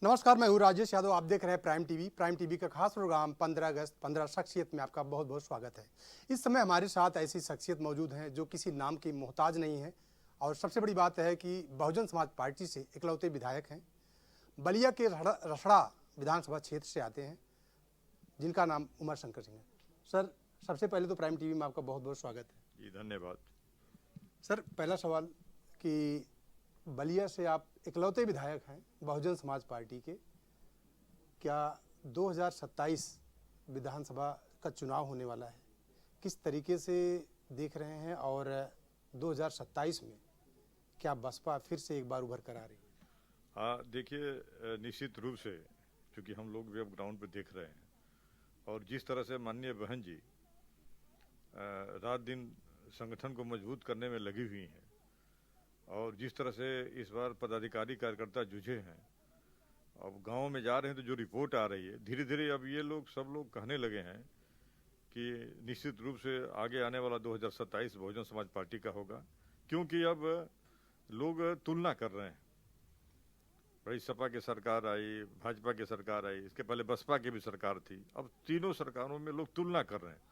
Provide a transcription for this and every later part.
नमस्कार, मैं हूँ राजेश यादव। आप देख रहे हैं प्राइम टीवी। प्राइम टीवी का खास प्रोग्राम 15 अगस्त 15 शख्सियत में आपका बहुत बहुत स्वागत है। इस समय हमारे साथ ऐसी शख्सियत मौजूद हैं जो किसी नाम की मोहताज नहीं है और सबसे बड़ी बात है कि बहुजन समाज पार्टी से इकलौते विधायक हैं। बलिया के रसड़ा विधानसभा क्षेत्र से आते हैं, जिनका नाम उमर शंकर सिंह है। सर, सबसे पहले तो प्राइम टीवी में आपका बहुत बहुत स्वागत है। जी धन्यवाद। सर, पहला सवाल कि बलिया से आप इकलौते विधायक हैं बहुजन समाज पार्टी के, क्या 2027 विधानसभा का चुनाव होने वाला है, किस तरीके से देख रहे हैं और 2027 में क्या बसपा फिर से एक बार उभर कर आ रही है? हाँ देखिए, निश्चित रूप से क्योंकि हम लोग भी अब ग्राउंड पे देख रहे हैं और जिस तरह से माननीय बहन जी रात दिन संगठन को मजबूत करने में लगी हुई हैं और जिस तरह से इस बार पदाधिकारी कार्यकर्ता जुझे हैं, अब गांव में जा रहे हैं तो जो रिपोर्ट आ रही है धीरे धीरे अब ये लोग सब लोग कहने लगे हैं कि निश्चित रूप से आगे आने वाला 2027 बहुजन समाज पार्टी का होगा, क्योंकि अब लोग तुलना कर रहे हैं। भाई सपा की सरकार आई, भाजपा की सरकार आई, इसके पहले बसपा की भी सरकार थी, अब तीनों सरकारों में लोग तुलना कर रहे हैं।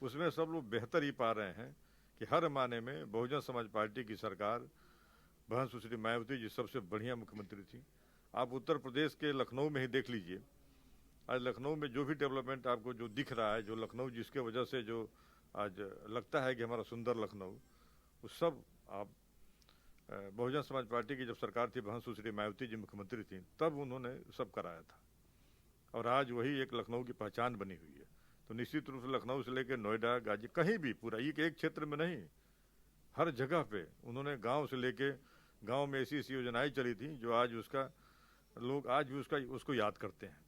उसमें सब लोग बेहतर ही पा रहे हैं कि हर माने में बहुजन समाज पार्टी की सरकार, बहन सुश्री मायावती जी सबसे बढ़िया मुख्यमंत्री थी। आप उत्तर प्रदेश के लखनऊ में ही देख लीजिए, आज लखनऊ में जो भी डेवलपमेंट आपको जो दिख रहा है, जो लखनऊ जिसके वजह से जो आज लगता है कि हमारा सुंदर लखनऊ, वो सब आप बहुजन समाज पार्टी की जब सरकार थी, बहन सुश्री मायावती जी मुख्यमंत्री थी, तब उन्होंने सब कराया था और आज वही एक लखनऊ की पहचान बनी हुई है। तो निश्चित रूप से लखनऊ से लेकर नोएडा, गाजी, कहीं भी पूरा एक क्षेत्र में नहीं, हर जगह पे उन्होंने गांव से लेके गांव में ऐसी ऐसी योजनाएं चली थी जो आज उसका लोग आज भी उसको याद करते हैं।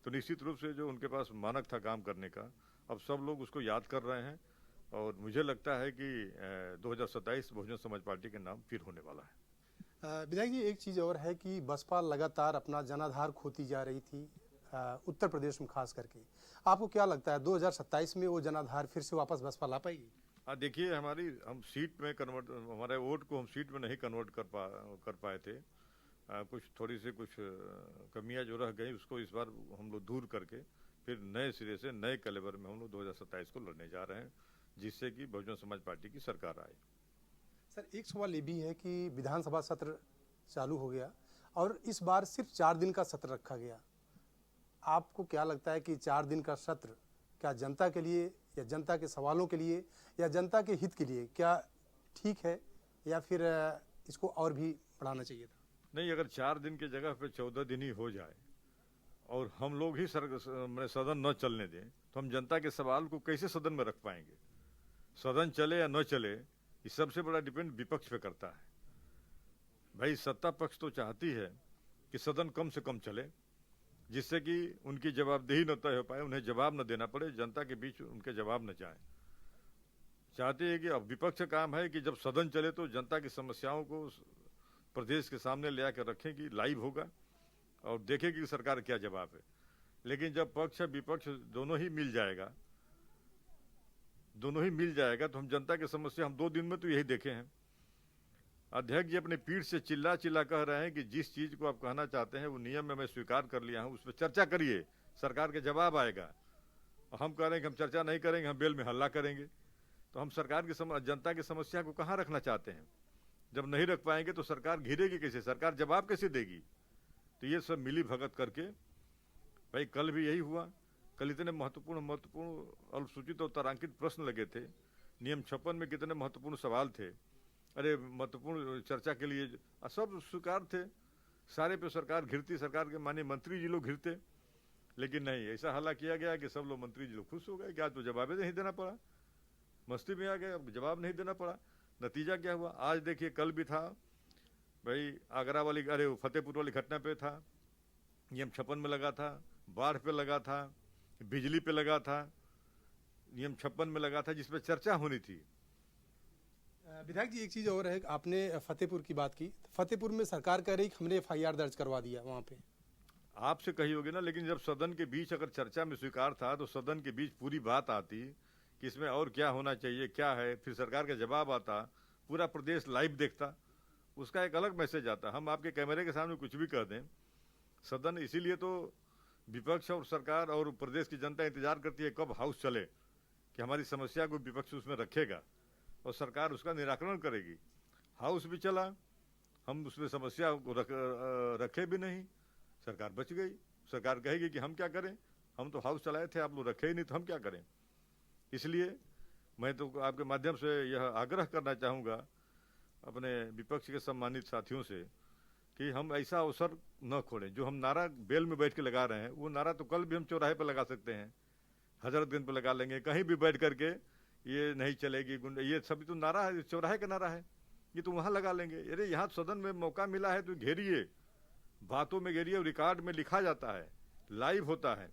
तो निश्चित रूप से जो उनके पास मानक था काम करने का, अब सब लोग उसको याद कर रहे हैं और मुझे लगता है कि 2027 बहुजन समाज पार्टी के नाम फिर होने वाला है। विधायक जी, एक चीज़ और है कि बसपा लगातार अपना जनाधार खोती जा रही थी, उत्तर प्रदेश में खास करके। आपको क्या लगता है 2027 में वो जनाधार फिर से वापस बसपा ला पाएगी? देखिए, हम सीट में कन्वर्ट, हमारे वोट को हम सीट में नहीं कन्वर्ट कर पाए थे। कुछ थोड़ी सी कुछ कमियां जो रह गई उसको इस बार हम लोग दूर करके फिर नए सिरे से नए कैलेबर में हम लोग 2027 को लड़ने जा रहे हैं, जिससे कि बहुजन समाज पार्टी की सरकार आए। सर, एक सवाल ये भी है कि विधानसभा सत्र चालू हो गया और इस बार सिर्फ 4 दिन का सत्र रखा गया। आपको क्या लगता है कि 4 दिन का सत्र क्या जनता के लिए या जनता के सवालों के लिए या जनता के हित के लिए क्या ठीक है, या फिर इसको और भी बढ़ाना चाहिए था? नहीं, अगर 4 दिन की जगह पे 14 दिन ही हो जाए और हम लोग ही सदन न चलने दें, तो हम जनता के सवाल को कैसे सदन में रख पाएंगे? सदन चले या न चले, ये सबसे बड़ा डिपेंड विपक्ष पे करता है। भाई सत्ता पक्ष तो चाहती है कि सदन कम से कम चले, जिससे कि उनकी जवाबदेही न तय हो पाए, उन्हें जवाब न देना पड़े, जनता के बीच उनके जवाब न जाए। चाहते हैं कि अब विपक्ष का काम है कि जब सदन चले तो जनता की समस्याओं को प्रदेश के सामने ले आकर रखेंगी, लाइव होगा और देखेगी कि सरकार क्या जवाब है। लेकिन जब पक्ष विपक्ष दोनों ही मिल जाएगा तो हम जनता की समस्या हम 2 दिन में तो यही देखे हैं। अध्यक्ष जी अपने पीठ से चिल्ला चिल्ला कह रहे हैं कि जिस चीज को आप कहना चाहते हैं वो नियम में मैं स्वीकार कर लिया हूं, उस पर चर्चा करिए, सरकार के जवाब आएगा। और हम कह रहे हैं कि हम चर्चा नहीं करेंगे, हम बेल में हल्ला करेंगे। तो हम सरकार की जनता की समस्या को कहाँ रखना चाहते हैं? जब नहीं रख पाएंगे तो सरकार घिरेगी कैसे, सरकार जवाब कैसे देगी? तो ये सब मिली भगत करके, भाई कल भी यही हुआ। कल इतने महत्वपूर्ण अल्पसूचित और तारांकित प्रश्न लगे थे, नियम 56 में कितने महत्वपूर्ण सवाल थे, अरे महत्वपूर्ण चर्चा के लिए सब स्वीकार थे, सारे पे सरकार घिरती, सरकार के माननीय मंत्री जी लोग घिरते। लेकिन नहीं, ऐसा हल्ला किया गया कि सब लोग मंत्री जी लोग खुश हो गए कि आज तो जवाब नहीं देना पड़ा, मस्ती में आ गए, अब जवाब नहीं देना पड़ा। नतीजा क्या हुआ? आज देखिए, कल भी था भाई आगरा वाली, अरे फतेहपुर वाली घटना पे था, नियम 56 में लगा था, बाढ़ पे लगा था, बिजली पे लगा था, नियम 56 में लगा था, जिसपे चर्चा होनी थी। विधायक जी, एक चीज़ और है, आपने फतेहपुर की बात की। फतेहपुर में सरकार कह रही कि हमने FIR दर्ज करवा दिया वहाँ पे। आपसे कही होगी ना, लेकिन जब सदन के बीच अगर चर्चा में स्वीकार था तो सदन के बीच पूरी बात आती कि इसमें और क्या होना चाहिए, क्या है, फिर सरकार का जवाब आता, पूरा प्रदेश लाइव देखता, उसका एक अलग मैसेज आता। हम आपके कैमरे के सामने कुछ भी कह दें सदन इसीलिए तो विपक्ष और सरकार और प्रदेश की जनता इंतजार करती है कब हाउस चले, कि हमारी समस्या को विपक्ष उसमें रखेगा और सरकार उसका निराकरण करेगी। हाउस भी चला, हम उसमें समस्या को रखे भी नहीं, सरकार बच गई। सरकार कहेगी कि हम क्या करें, हम तो हाउस चलाए थे, आप लोग रखे ही नहीं, तो हम क्या करें। इसलिए मैं तो आपके माध्यम से यह आग्रह करना चाहूँगा अपने विपक्ष के सम्मानित साथियों से कि हम ऐसा अवसर न खोलें। जो हम नारा बेल में बैठ के लगा रहे हैं, वो नारा तो कल भी हम चौराहे पर लगा सकते हैं, हजरतगंज पर लगा लेंगे, कहीं भी बैठ करके ये नहीं चलेगी ये सब तो नारा है, चौराहे का नारा है, ये तो वहाँ लगा लेंगे। अरे यहाँ सदन में मौका मिला है तो घेरिए, बातों में घेरिए, रिकॉर्ड में लिखा जाता है, लाइव होता है,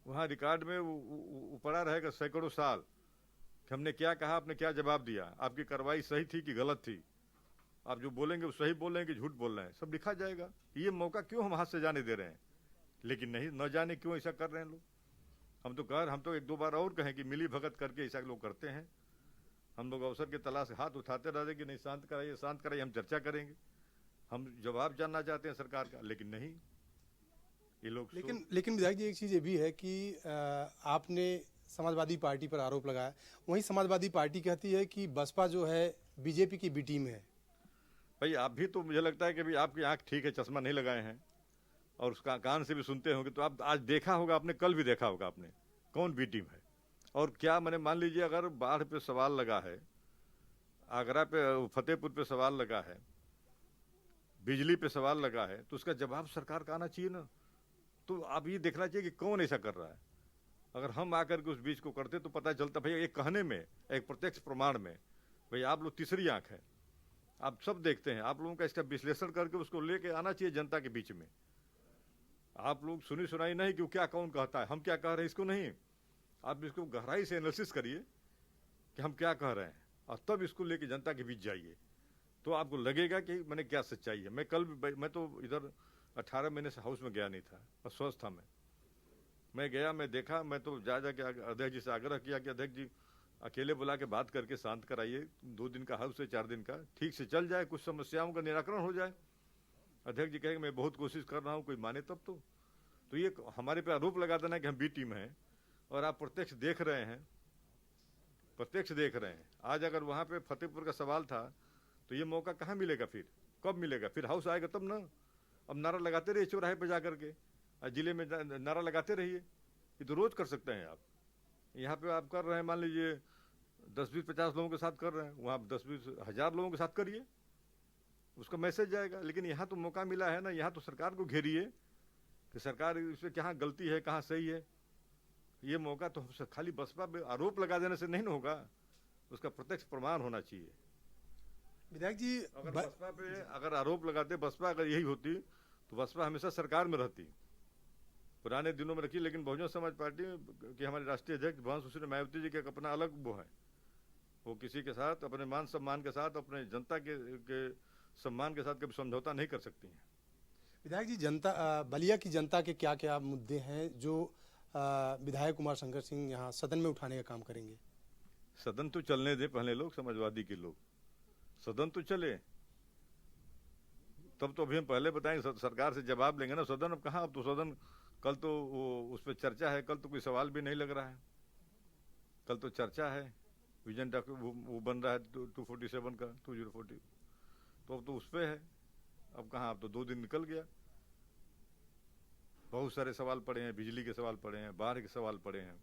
वहाँ रिकॉर्ड में वो पड़ा रहेगा सैकड़ों साल कि हमने क्या कहा, आपने क्या जवाब दिया, आपकी कार्रवाई सही थी कि गलत थी, आप जो बोलेंगे वो सही बोल रहे हैं कि झूठ बोल रहे हैं, सब लिखा जाएगा। ये मौका क्यों हम हाथ से जाने दे रहे हैं, लेकिन नहीं, न जाने क्यों ऐसा कर रहे हैं लोग। हम तो एक दो बार और कहें कि मिली भगत करके ऐसा लोग करते हैं। हम लोग अवसर की तलाश से हाथ उठाते रहते कि नहीं शांत कराइए, हम चर्चा करेंगे, हम जवाब जानना चाहते हैं सरकार का, लेकिन नहीं, ये लोग। लेकिन विधायक जी, एक चीज़ ये भी है कि आपने समाजवादी पार्टी पर आरोप लगाया, वहीं समाजवादी पार्टी कहती है कि बसपा जो है बीजेपी की बी टीम है। भाई आप भी तो, मुझे लगता है कि भाई आपकी आंख ठीक है, चश्मा नहीं लगाए हैं और उसका कान से भी सुनते होंगे, तो आप आज देखा होगा आपने, कल भी देखा होगा आपने कौन बी टीम है और क्या। मैंने मान लीजिए अगर बाढ़ पे सवाल लगा है, आगरा पे, फतेहपुर पे सवाल लगा है, बिजली पे सवाल लगा है, तो उसका जवाब सरकार का आना चाहिए ना। तो आप ये देखना चाहिए कि कौन ऐसा कर रहा है। अगर हम आकर के उस बीच को करते तो पता चलता भाई, एक कहने में, एक प्रत्यक्ष प्रमाण में, भाई आप लोग तीसरी आंख है, आप सब देखते हैं, आप लोगों का इसका विश्लेषण करके उसको लेके आना चाहिए जनता के बीच में। आप लोग सुनी सुनाई नहीं कि क्या कौन कहता है, हम क्या कह रहे हैं, इसको नहीं, आप इसको गहराई से एनालिसिस करिए कि हम क्या कह रहे हैं और तब इसको लेके जनता के बीच जाइए, तो आपको लगेगा कि मैंने क्या सच्चाई है। मैं तो इधर 18 महीने से हाउस में गया नहीं था और स्वस्थ था मैं गया, मैं देखा, मैं तो जा के अध्यक्ष जी से आग्रह किया कि अध्यक्ष जी अकेले बुला के बात करके शांत कराइए, 2 दिन का हाउस है, 4 दिन का, ठीक से चल जाए, कुछ समस्याओं का निराकरण हो जाए। अध्यक्ष जी कहेंगे मैं बहुत कोशिश कर रहा हूँ, कोई माने तब तो ये हमारे पे आरोप लगा देना कि हम बी टीम हैं, और आप प्रत्यक्ष देख रहे हैं। आज अगर वहाँ पे फतेहपुर का सवाल था तो ये मौका कहाँ मिलेगा, फिर कब मिलेगा, फिर हाउस आएगा तब ना। अब नारा लगाते रहिए चौराहे पे जाकर के, जिले में नारा लगाते रहिए, ये तो रोज कर सकते हैं आप। यहाँ पे आप कर रहे हैं, मान लीजिए 10-20-50 लोगों के साथ कर रहे हैं, वहाँ 10-20 हज़ार लोगों के साथ करिए, उसका मैसेज जाएगा। लेकिन यहाँ तो मौका मिला है ना, यहाँ तो सरकार को घेरिए कि सरकार इसमें कहाँ गलती है, कहाँ सही है। ये मौका तो खाली बसपा पे आरोप लगा देने से नहीं होगा, उसका प्रत्यक्ष प्रमाण होना चाहिए। विधायक जी, अगर बसपा पे अगर आरोप लगाते, बसपा अगर यही होती तो बसपा हमेशा सरकार में रहती, पुराने दिनों में रखी। लेकिन बहुजन समाज पार्टी के हमारे राष्ट्रीय अध्यक्ष भुवन सुश्री मायावती जी का अपना अलग वो है, वो किसी के साथ अपने मान सम्मान के साथ, अपने जनता के सम्मान के साथ कभी समझौता नहीं कर सकती हैं। विधायक जी, बलिया की जनता के क्या क्या मुद्दे हैं जो विधायक कुमार शंकर सिंह यहाँ सदन में उठाने का काम करेंगे? सदन तो चलने दे पहले, लोग समाजवादी के लोग, सदन तो चले, तब तो अभी हम पहले बताएंगे, सरकार से जवाब लेंगे ना। सदन अब कहाँ, अब तो सदन कल तो वो उस पर चर्चा है, कल तो कोई सवाल भी नहीं लग रहा है, कल तो चर्चा है, विजन डॉक्यूमेंट वो बन रहा है 247 का 2040, तो अब तो उस पर है। अब कहाँ, अब तो 2 दिन निकल गया, बहुत सारे सवाल पड़े हैं, बिजली के सवाल पड़े हैं, बाढ़ के सवाल पड़े हैं,